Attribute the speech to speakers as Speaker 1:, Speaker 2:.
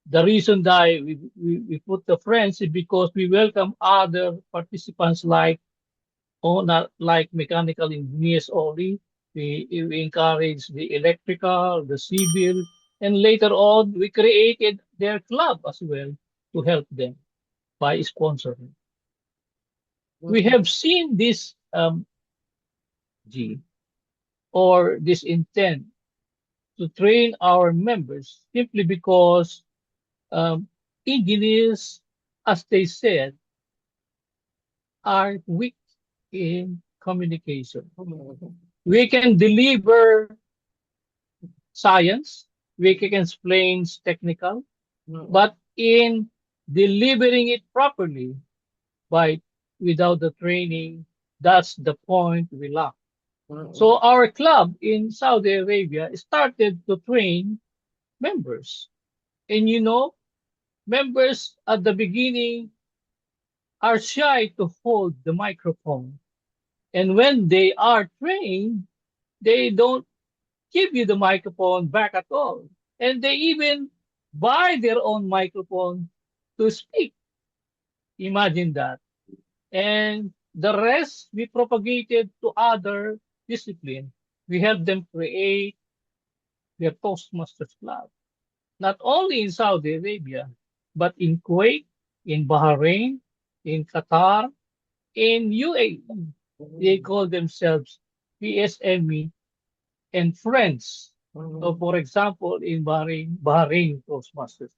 Speaker 1: The reason that we put the friends is because we welcome other participants like not like mechanical engineers only. We encourage the electrical, the civil, and later on we created their club as well to help them by sponsoring. We
Speaker 2: Mm-mm.
Speaker 1: have seen this G or this intent to train our members simply because um, engineers, as they said, are weak in communication.
Speaker 2: Mm-mm.
Speaker 1: We can deliver science, we can explain technical,
Speaker 2: Mm-mm.
Speaker 1: but in delivering it properly by without the training, that's the point we lack.
Speaker 2: Mm-mm.
Speaker 1: So our club in Saudi Arabia started to train members. And members at the beginning are shy to hold the microphone. And when they are trained, they don't give you the microphone back at all. And they even buy their own microphone to speak. Imagine that. And the rest we propagated to other disciplines. We helped them create their Toastmasters Club, not only in Saudi Arabia, but in Kuwait, in Bahrain, in Qatar, in UAE. They
Speaker 2: Mm-mm.
Speaker 1: call themselves PSME and Friends. So,
Speaker 2: Mm-mm.
Speaker 1: for example, in Bahrain Toastmasters.